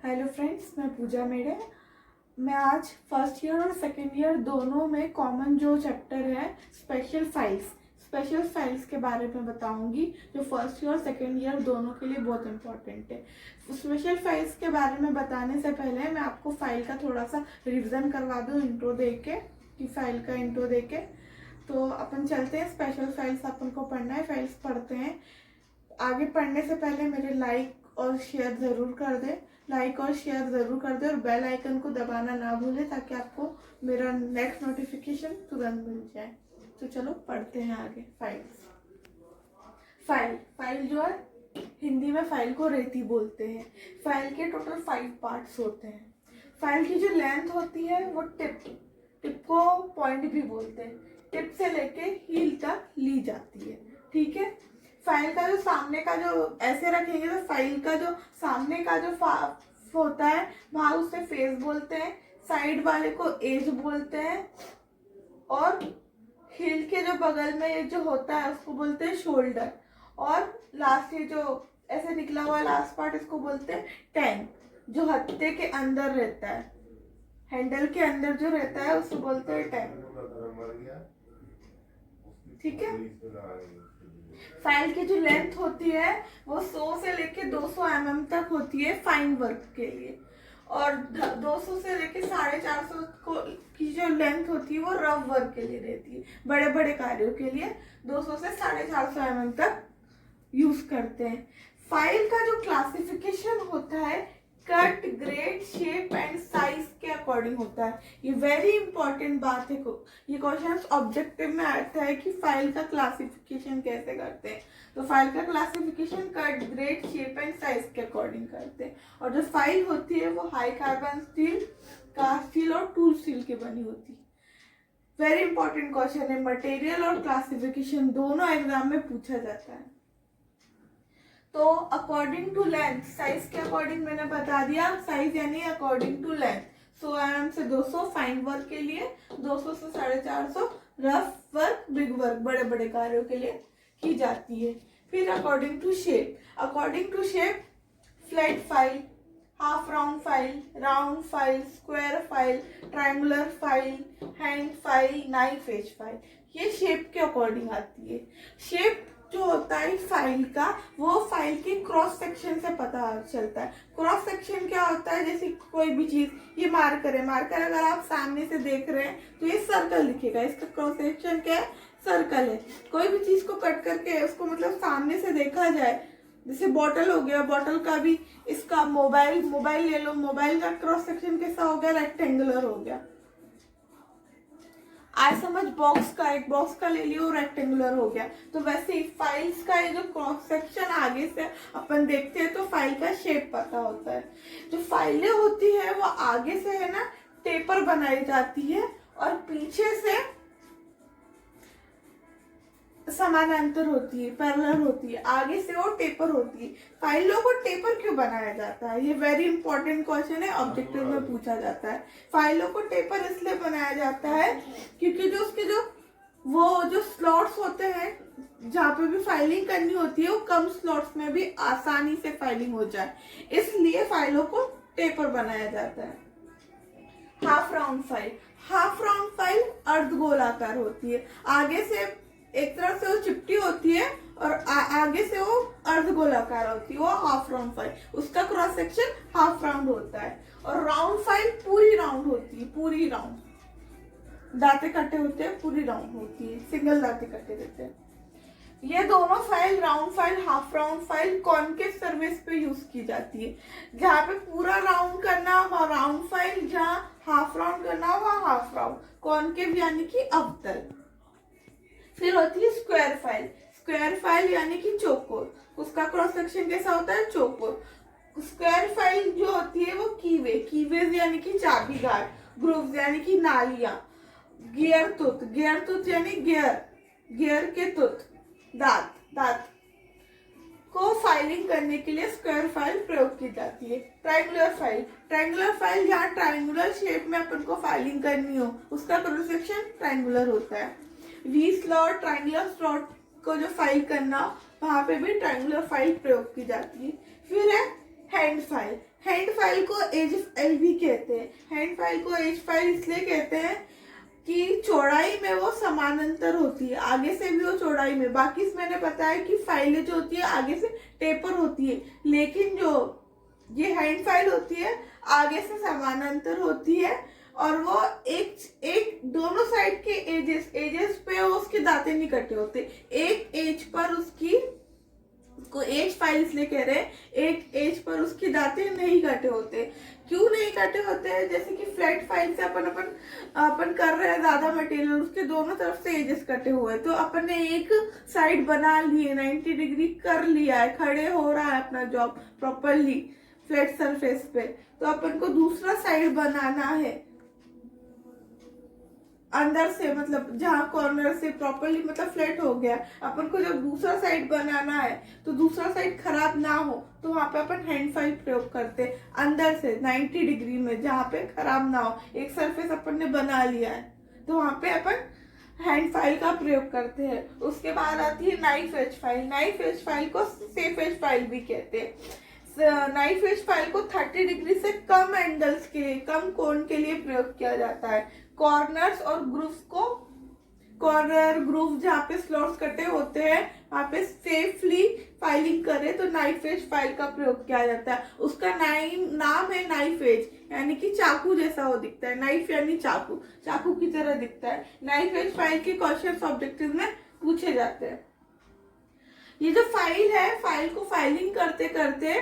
Hello friends, मैं पूजा मेड़े। मैं आज फर्स्ट ईयर और सेकेंड ईयर दोनों में कॉमन जो चैप्टर है स्पेशल फाइल्स के बारे में बताऊंगी, जो फर्स्ट ईयर और सेकेंड ईयर दोनों के लिए बहुत इंपॉर्टेंट है। स्पेशल फाइल्स के बारे में बताने से पहले मैं आपको फाइल का थोड़ा सा रिवीजन करवा दूँ इंट्रो दे के, कि फाइल का इंट्रो दे के। तो अपन चलते हैं, स्पेशल फाइल्स अपन को पढ़ना है, फाइल्स पढ़ते हैं। आगे पढ़ने से पहले मेरे लाइक और शेयर ज़रूर कर दे, और बेल आइकन को दबाना ना भूले, ताकि आपको मेरा नेक्स्ट नोटिफिकेशन तुरंत मिल जाए। तो चलो पढ़ते हैं आगे। फाइल जो है, हिंदी में फाइल को रेती बोलते हैं। फाइल के टोटल 5 पार्ट्स होते हैं। फाइल की जो लेंथ होती है वो टिप को पॉइंट भी बोलते हैं। टिप से लेके हील तक ली जाती है, ठीक है। फाइल का जो सामने का, जो ऐसे रखेंगे तो फाइल का जो सामने का जो होता है वहां उसे फेस बोलते हैं, साइड वाले को एज बोलते हैं, और हील के जो बगल में ये जो होता है उसको बोलते हैं शोल्डर, और लास्ट ये जो ऐसे निकला हुआ लास्ट पार्ट इसको बोलते हैं टैंक, जो हत्थे के अंदर रहता है, हैंडल के अंदर जो रहता है उसको बोलते हैं टैंक, ठीक है। फाइल की जो लेंथ होती है वो 100 से लेके 200 mm तक होती है फाइन वर्क के लिए, और 200 से लेके 450 की जो लेंथ होती है वो रफ वर्क के लिए रहती है। बड़े बड़े कार्यों के लिए 200 से 450 mm तक यूज करते हैं। फाइल का जो क्लासिफिकेशन होता है cut, grade, shape and size के अकॉर्डिंग होता है। ये वेरी इंपॉर्टेंट बात है, ये क्वेश्चन ऑब्जेक्टिव में आता है कि फाइल का क्लासिफिकेशन कैसे करते हैं। तो फाइल का classification cut, grade, shape and size के अकॉर्डिंग करते हैं। और जो फाइल होती है वो high carbon steel, cast steel और टूल स्टील की बनी होती है। वेरी इंपॉर्टेंट क्वेश्चन है। मटेरियल और क्लासिफिकेशन दोनों एग्जाम में पूछा जाता है। तो अकॉर्डिंग टू लेंथ, साइज के अकॉर्डिंग मैंने बता दिया, साइज यानी अकॉर्डिंग टू लेंथ। 100 mm से 200 फाइन वर्क के लिए, 200 से 450 रफ वर्क, बिग वर्क, बड़े बड़े कार्यों के लिए की जाती है। फिर according to shape, flat file, half round file, round file, square file, triangular file, hand file, knife edge file, ये शेप के अकॉर्डिंग आती है। शेप जो होता है फाइल का, वो फाइल के क्रॉस सेक्शन से पता चलता है। क्रॉस सेक्शन क्या होता है, जैसे कोई भी चीज, ये मार्कर अगर आप सामने से देख रहे हैं तो ये सर्कल दिखेगा, इसका क्रॉस सेक्शन क्या है, सर्कल है। कोई भी चीज को कट करके उसको मतलब सामने से देखा जाए, जैसे बॉटल हो गया, बॉटल का भी, इसका मोबाइल ले लो, मोबाइल का क्रॉस सेक्शन कैसा हो गया, रेक्टेंगुलर हो गया। आज समझ बॉक्स का ले लियो, रेक्टेंगुलर हो गया। तो वैसे ही फाइल्स का ये जो क्रॉस सेक्शन आगे से अपन देखते हैं तो फाइल का शेप पता होता है। जो फाइलें होती है वो आगे से है ना टेपर बनाई जाती है, और पीछे से समानांतर होती है, पैरेलल होती है, आगे से वो टेपर होती है। फाइलों को टेपर क्यों बनाया जाता है, ये वेरी इंपॉर्टेंट क्वेश्चन है, ऑब्जेक्टिव में पूछा जाता है। फाइलों को टेपर इसलिए बनाया जाता है क्योंकि जो उसके जो स्लॉट्स होते हैं जहाँ पे भी फाइलिंग करनी होती है, वो कम स्लॉट्स में भी आसानी से फाइलिंग हो जाए, इसलिए फाइलों को टेपर बनाया जाता है। हाफ राउंड फाइल अर्धगोलाकार होती है, आगे से एक तरफ से वो चिपटी होती है और आगे से वो अर्धगोलाकार होती है, वो हाफ राउंड फाइल, उसका क्रॉस सेक्शन हाफ राउंड होता है। और राउंड फाइल पूरी राउंड होती है, पूरी राउंड, दांते कटे होते हैं, पूरी राउंड होती है, सिंगल दांते कटे रहते हैं। ये दोनों file, round file, half round file, concave surface पे यूज की जाती है। जहाँ पे पूरा राउंड करना वहाँ राउंड फाइल, जहाँ हाफ राउंड करना वहाँ हाफ राउंड, कॉनकेव यानी कि अवतल। फिर होती है स्क्वायर फाइल यानी कि चौकोर, उसका क्रॉस सेक्शन कैसा होता है, चौकोर। स्क्वायर फाइल जो होती है वो कीवेज यानी कि चाबी गार्ड, ग्रूव्स यानी कि नालियां, गियर टूथ यानी गियर के टूथ, दांत को फाइलिंग करने के लिए स्क्वायर फाइल प्रयोग की जाती है। ट्रायंगुलर फाइल जहाँ ट्रायंगुलर शेप में अपन को फाइलिंग करनी हो, उसका क्रॉस सेक्शन ट्रायंगुलर होता है। वी स्लॉट, ट्रायंगुलर स्लॉट को जो फाइल करना, वहां पे भी ट्रायंगुलर फाइल प्रयोग की जाती है। फिर है हैंड हैंड फाइल को एज फाइल भी कहते हैं। हैंड फाइल को एज फाइल इसलिए कहते हैं कि चौड़ाई में वो समानांतर होती है, आगे से भी वो चौड़ाई में। बाकी मैंने बताया कि फाइलें जो होती है आगे से टेपर होती है, लेकिन जो ये हैंड फाइल होती है आगे से समानांतर होती है, और वो एक दोनों साइड के एजेस पे वो उसके दांते नहीं कटे होते। एक एज पर उसकी को एज फाइल इसलिए कह रहे हैं, एक एज पर उसके दांते नहीं कटे होते। क्यों नहीं कटे होते हैं? जैसे कि फ्लैट फाइल से अपन कर रहे हैं ज्यादा मटेरियल, उसके दोनों तरफ से एजेस कटे हुए हैं, तो अपन ने एक साइड बना लिए, 90 डिग्री कर लिया है, खड़े हो रहा है अपना जॉब प्रॉपरली फ्लैट सरफेस पे। तो अपन को दूसरा साइड बनाना है अंदर से, मतलब जहाँ कॉर्नर से प्रॉपरली मतलब फ्लैट हो गया। अपन को जब दूसरा साइड बनाना है तो दूसरा साइड खराब ना हो, तो वहां पे अपन हैंड फाइल प्रयोग करते हैं अंदर से 90 डिग्री में, जहाँ पे खराब ना हो। एक सरफेस अपन ने बना लिया है तो वहां पे अपन हैंड फाइल का प्रयोग करते हैं। उसके बाद आती है knife edge file. Knife edge file को सेफ एज फाइल भी कहते हैं। नाइफ एज फाइल को 30 डिग्री से कम एंगल्स के लिए, कम कोण के लिए प्रयोग किया जाता है। कॉर्नर्स और ग्रूव्स को, कॉर्नर ग्रूव जहाँ पे स्लॉट्स कटे होते हैं वहां पे सेफली फाइलिंग करे तो नाइफ एज फाइल का प्रयोग किया जाता है। उसका नाम है नाइफ एज, यानी कि चाकू जैसा वो दिखता है। नाइफ यानी चाकू, चाकू की तरह दिखता है। नाइफ एज फाइल के क्वेश्चन ऑब्जेक्टिव में पूछे जाते हैं। ये जो फाइल है, फाइल को फाइलिंग करते करते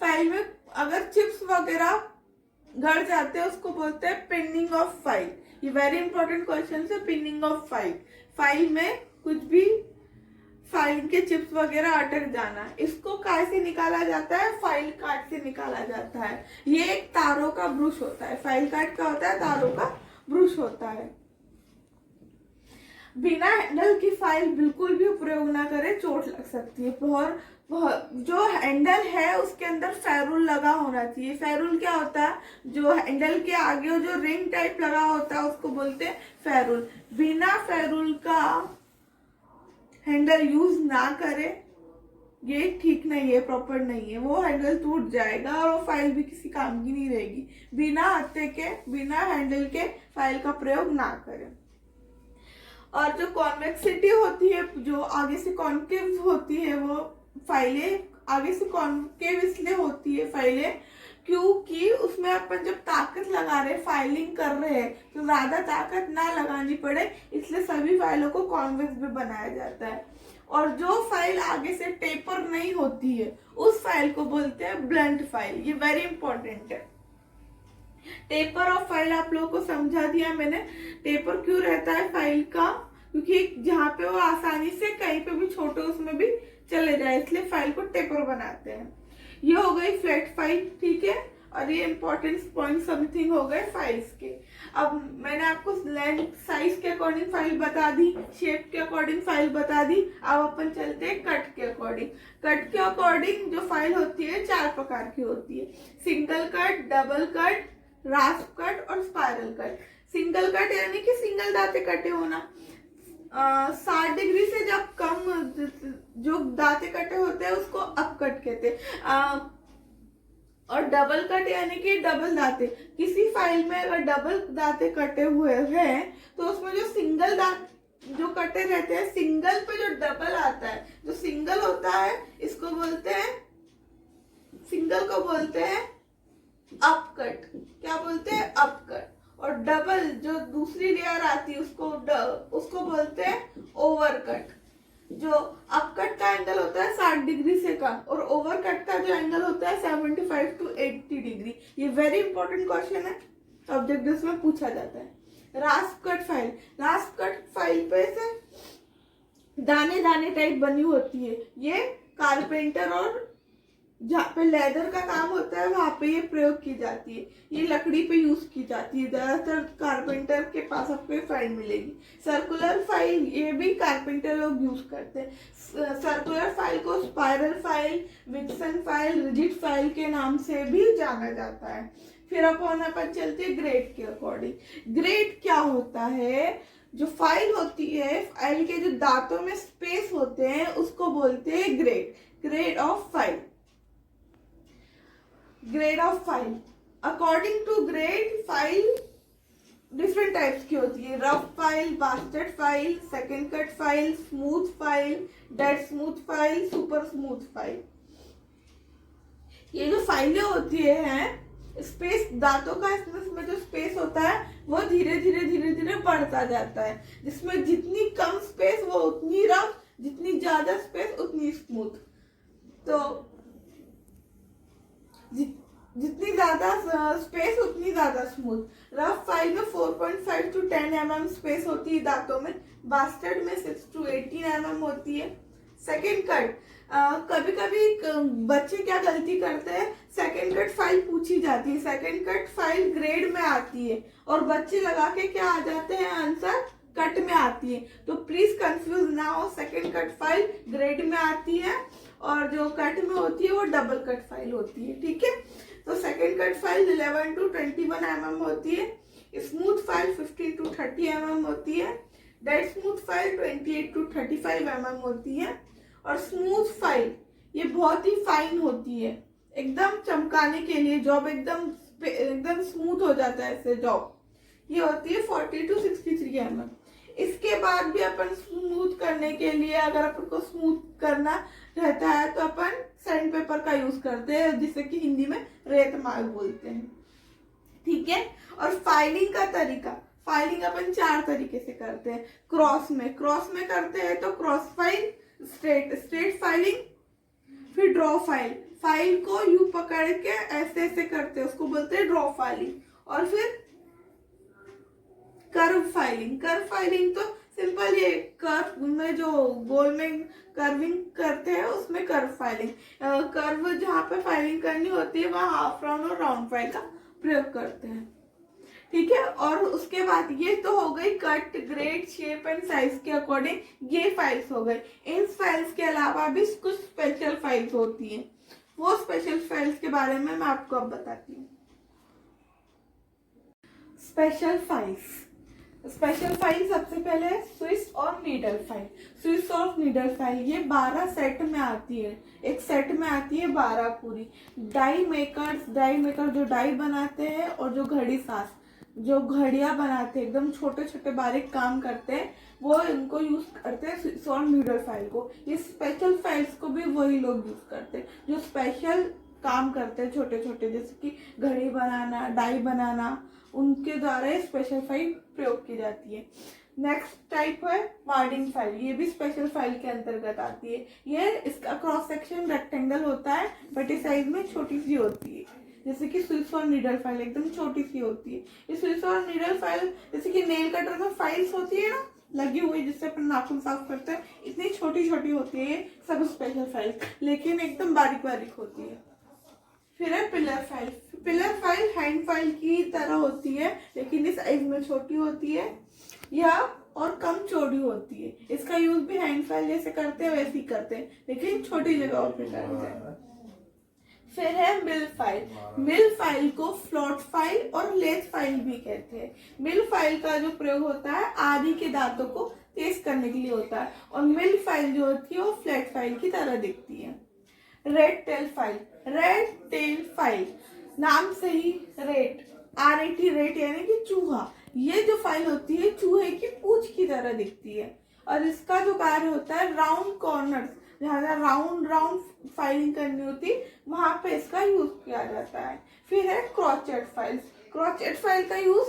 फाइल में अगर चिप्स वगैरह गड़ जाते हैं उसको बोलते हैं पिनिंग ऑफ फाइल। ये वेरी इंपॉर्टेंट क्वेश्चन है, पिनिंग ऑफ फाइल। फाइल में कुछ भी फाइल के चिप्स वगैरह अटक जाना, इसको काय से निकाला जाता है? फाइल कार्ड से निकाला जाता है। ये एक तारों का ब्रुश होता है। फाइल कार्ड क्या होता है? तारों का ब्रुश होता है। बिना हैंडल की फाइल बिल्कुल भी प्रयोग ना करें, चोट लग सकती है। और जो हैंडल है उसके अंदर फेरुल लगा होना चाहिए। फेरुल क्या होता है? जो हैंडल के आगे जो रिंग टाइप लगा होता है उसको बोलते हैं फेरुल। बिना फेरुल का हैंडल यूज ना करे, ये ठीक नहीं है, प्रॉपर नहीं है। वो हैंडल टूट जाएगा और वो फाइल भी किसी काम की नहीं रहेगी। बिना हत्थे के, बिना हैंडल के फाइल का प्रयोग ना करें। और जो कॉन्वेक्सिटी होती है, जो आगे से कॉन्केव होती है, वो फाइलें आगे से कॉन्केव इसलिए होती है फाइलें क्योंकि उसमें अपन जब ताकत लगा रहे, फाइलिंग कर रहे हैं, तो ज्यादा ताकत ना लगानी पड़े, इसलिए सभी फाइलों को कॉन्वेक्स भी बनाया जाता है। और जो फाइल आगे से टेपर नहीं होती है उस फाइल को बोलते हैं ब्लंट फाइल। ये वेरी इंपॉर्टेंट है। टेपर ऑफ फाइल आप लोगों को समझा दिया मैंने। टेपर क्यों रहता है फाइल का? क्योंकि जहाँ पे वो आसानी से कहीं पे भी छोटे उसमें भी चले जाए, इसलिए फाइल को टेपर बनाते हैं। ये हो गई फ्लैट फाइल, ठीक है। और ये इंपॉर्टेंट पॉइंट समथिंग हो गए फाइल्स के। अब मैंने आपको लेंथ साइज के अकॉर्डिंग फाइल बता दी, शेप के अकॉर्डिंग फाइल बता दी। अब अपन चलते हैं कट के अकॉर्डिंग। कट के अकॉर्डिंग जो फाइल होती है 4 प्रकार की होती है। Single cut, double cut, रास्प cut और स्पाइरल कट। सिंगल कट यानी कि सिंगल दांते कटे होना। 60 डिग्री से जब कम जो दांते कटे होते हैं उसको अप कट कहते हैं। और डबल कट यानी कि डबल दांते। किसी फाइल में अगर डबल दांते कटे हुए हैं तो उसमें जो सिंगल दांत जो कटे रहते हैं, सिंगल पे जो डबल आता है, जो सिंगल होता है इसको बोलते हैं, सिंगल को बोलते हैं अप कट। क्या बोलते हैं? Up cut. और डबल जो दूसरी लेयर आती है उसको बोलते हैं ओवर कट। जो अप कट का एंगल होता है 60 डिग्री से कम, और ओवर कट का जो एंगल होता है 75 to 80 डिग्री। ये वेरी इंपॉर्टेंट क्वेश्चन है, ऑब्जेक्टिव्स में पूछा जाता है। रास्प कट फाइल। रास्प कट फाइल पे से दाने दाने टाइप बनी होती है। ये कारपेंटर और जहाँ पे लेदर का काम होता है वहां पे ये प्रयोग की जाती है। ये लकड़ी पे यूज की जाती है। ज्यादातर कारपेंटर के पास आपको ये फाइल मिलेगी। सर्कुलर फाइल, ये भी कारपेंटर लोग यूज करते हैं। सर्कुलर फाइल को spiral file, vixen file, rigid file के नाम से भी जाना जाता है। फिर अपन चलते हैं ग्रेड के अकॉर्डिंग। ग्रेड क्या होता है? जो फाइल होती है, फाइल के जो दांतों में स्पेस होते हैं उसको बोलते हैं grade. Grade of file. Grade of file, according to grade file different types की होती है। Rough file, bastard file, second cut file, smooth file, dead smooth file, super smooth file. ये जो फाइलें होती है स्पेस, दांतों का इसमें जो स्पेस होता है वो धीरे धीरे धीरे धीरे बढ़ता जाता है, जिसमें जितनी कम स्पेस वो उतनी रफ, जितनी ज्यादा स्पेस उतनी स्मूथ। तो जितनी ज्यादा स्पेस उतनी ज्यादा स्मूथ। रफ फाइल में 4.5 to 10 mm स्पेस होती है दांतों में, बास्टर्ड में 6 to 18 mm होती है। सेकेंड कट, कभी कभी बच्चे क्या गलती करते हैं, सेकेंड कट फाइल पूछी जाती है, सेकेंड कट फाइल ग्रेड में आती है और बच्चे लगा के क्या आ जाते हैं, आंसर कट में आती है। तो प्लीज कंफ्यूज ना हो, सेकेंड कट फाइल ग्रेड में आती है और जो कट में होती है वो डबल कट फाइल होती है, ठीक है। तो second cut file 11 to 21 mm होती है, स्मूथ फाइल 15 to 30 mm होती है, dead smooth file 28 to 35 mm होती है। और स्मूथ फाइल ये बहुत ही फाइन होती है, एकदम चमकाने के लिए, जॉब एकदम स्मूथ हो जाता है इससे जॉब। ये होती है 40 to 63 mm। इसके बाद भी अपन स्मूथ करने के लिए, अगर अपन को स्मूथ करना रहता है तो अपन सैंड पेपर का यूज करते हैं, जिसे कि हिंदी में रेत मार्क बोलते हैं, ठीक है। और फाइलिंग का तरीका, फाइलिंग अपन 4 तरीके से करते हैं। क्रॉस में करते हैं तो क्रॉस फाइल, स्ट्रेट फाइलिंग, फिर ड्रॉ फाइल, फाइल को यू पकड़ के ऐसे ऐसे करते हैं, उसको बोलते हैं ड्रॉ फाइलिंग। और फिर कर्व फाइलिंग तो सिंपल, ये कर्व में जो गोल में कर्विंग करते हैं उसमें कर्व फाइलिंग, कर्व जहाँ पे फाइलिंग करनी होती है वहाँ हाफ राउंड और राउंड फाइल का प्रयोग करते हैं, ठीक है। और उसके बाद ये तो हो गई cut, grade, shape and size के अकॉर्डिंग ये फाइल्स हो गई। इन फाइल्स के अलावा भी कुछ स्पेशल फाइल्स होती हैं, वो स्पेशल फाइल्स के बारे में मैं आपको अब बताती हूँ। स्पेशल फाइल सबसे पहले स्विस और नीडल फाइल। स्विस और नीडल फाइल ये 12 सेट में आती है, एक सेट में आती है 12 पूरी। डाई मेकर जो डाई बनाते हैं और जो घड़ी सास, जो घड़ियां बनाते हैं, एकदम छोटे छोटे बारीक काम करते हैं, वो इनको यूज करते हैं स्विस और नीडल फाइल को। ये स्पेशल फाइल्स को भी वही लोग यूज करते हैं जो स्पेशल काम करते हैं, छोटे छोटे, जैसे कि घड़ी बनाना, डाई बनाना, उनके द्वारा स्पेशल फाइल प्रयोग की जाती है। नेक्स्ट टाइप है वार्डिंग फाइल, ये भी स्पेशल फाइल के अंतर्गत आती है। ये इसका क्रॉस सेक्शन रेक्टेंगल होता है, बट इस साइज में छोटी सी होती है, जैसे कि स्विस और नीडल फाइल एकदम छोटी सी होती है। ये स्विस और नीडल फाइल जैसे कि नेल कटर में फाइल्स होती है ना लगी हुई, जिससे अपन नाखून साफ करते हैं, इतनी छोटी छोटी होती है सब स्पेशल फाइल, लेकिन एकदम बारीक बारीक होती है। फिर है पिलर फाइल हैंड फाइल की तरह होती है, लेकिन इस साइज में छोटी होती है या और कम चौड़ी होती है। इसका यूज भी हैंड फाइल जैसे करते हैं वैसे ही करते हैं, लेकिन छोटी जगहों पे करते हैं। फिर है मिल फाइल को फ्लॉट फाइल और लेथ फाइल भी कहते हैं। मिल फाइल का जो प्रयोग होता है आदि के दांतों को तेज करने के लिए होता है, और मिल फाइल जो होती है वो फ्लैट फाइल की तरह दिखती है। रेड टेल फाइल, नाम से ही रेट यानी कि चूहा, ये जो फाइल होती है चूहे की पूंछ की तरह दिखती है, और इसका जो कार्य होता है राउंड कॉर्नर्स, जहाँ राउंड फाइलिंग करनी होती है वहां पे इसका यूज किया जाता है। फिर है क्रॉचेट फाइल का यूज,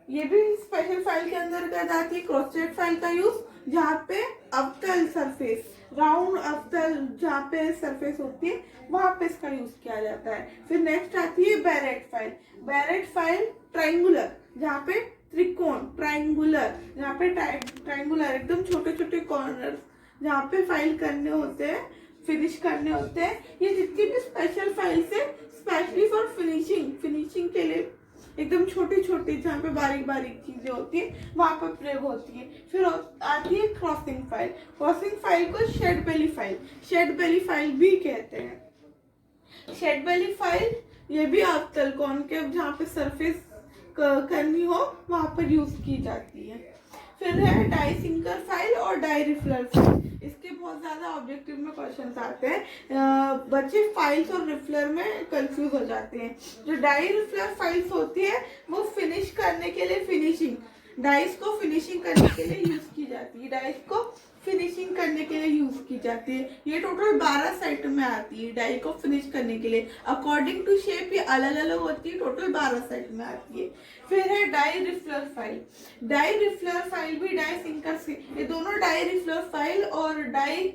ये भी स्पेशल फाइल के अंदर आती है। क्रॉचेट फाइल का यूज जहाँ पे अवतल सरफेस, राउंड अवतल जहाँ पे सरफेस होती है वहां पे इसका यूज किया जाता है। फिर नेक्स्ट आती है बैरेट फाइल ट्राइंगुलर, जहाँ पे त्रिकोण, ट्राइंगुलर जहाँ पे ट्राइंगुलर एकदम छोटे छोटे कॉर्नर जहाँ पे फाइल करने होते हैं, फिनिश करने होते हैं। ये जितनी भी स्पेशल फाइल्स है स्पेशली फॉर फिनिशिंग के लिए एकदम छोटी छोटी जहाँ पे बारीक बारीक चीजें होती है वहां पर प्रयोग होती है। फिर आती है क्रॉसिंग फाइल को शेड बेली फाइल भी कहते हैं। शेड बेली फाइल ये भी अवतल कॉनकेव जहाँ पे सरफेस करनी हो वहां पर यूज की जाती है। फिर है डाई सिंकर फाइल और डाई रिफिलर फाइल, इसके बहुत ज्यादा ऑब्जेक्टिव में क्वेश्चंस आते हैं। बच्चे फाइल्स और रिफ्लर में कंफ्यूज हो जाते हैं। जो डाई रिफ्लर फाइल्स होती है वो फिनिश करने के लिए डाइस को फिनिशिंग करने के लिए यूज की जाती है। डाइस को फिनिशिंग करने के लिए यूज की जाती है। ये टोटल 12 सेट में आती है डाई को फिनिश करने के लिए। अकॉर्डिंग टू शेप ये अलग अलग होती है, टोटल 12 सेट में आती है। फिर है डाई रिफ्लर फाइल। डाई रिफ्लर फाइल भी डाई सिंकर से, ये दोनों डाई रिफ्लर फाइल और डाई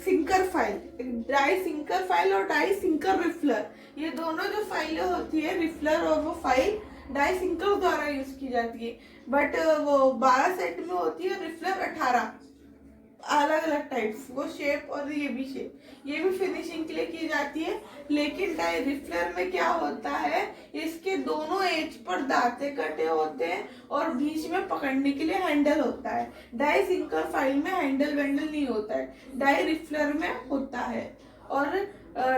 सिंकर फाइल और डाई सिंकर रिफ्लर, ये दोनों जो फाइलें होती है रिफ्लर और वो फाइल डाई सिंकर द्वारा यूज की जाती है। बट वो 12 सेट में होती है, रिफ्लर 18 अलग अलग टाइप्स, वो शेप और ये भी फिनिशिंग के लिए की जाती है। लेकिन डाई रिफ्लर में क्या होता है, इसके दोनों एज पर दांते कटे होते हैं और बीच में पकड़ने के लिए हैंडल होता है। डाई सिंकर फाइल में हैंडल नहीं होता है, डाई रिफ्लर में होता है। और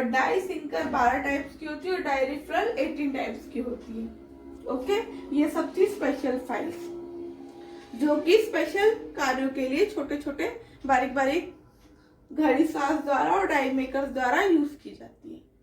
डाई सिंकर 12 टाइप्स की होती है और डाई रिफ्लर 18 टाइप्स की होती है। ओके, ये सब थी स्पेशल फाइल्स जो कि स्पेशल कार्यों के लिए छोटे छोटे बारीक बारीक घड़ी साज द्वारा और डाई मेकर्स द्वारा यूज की जाती है।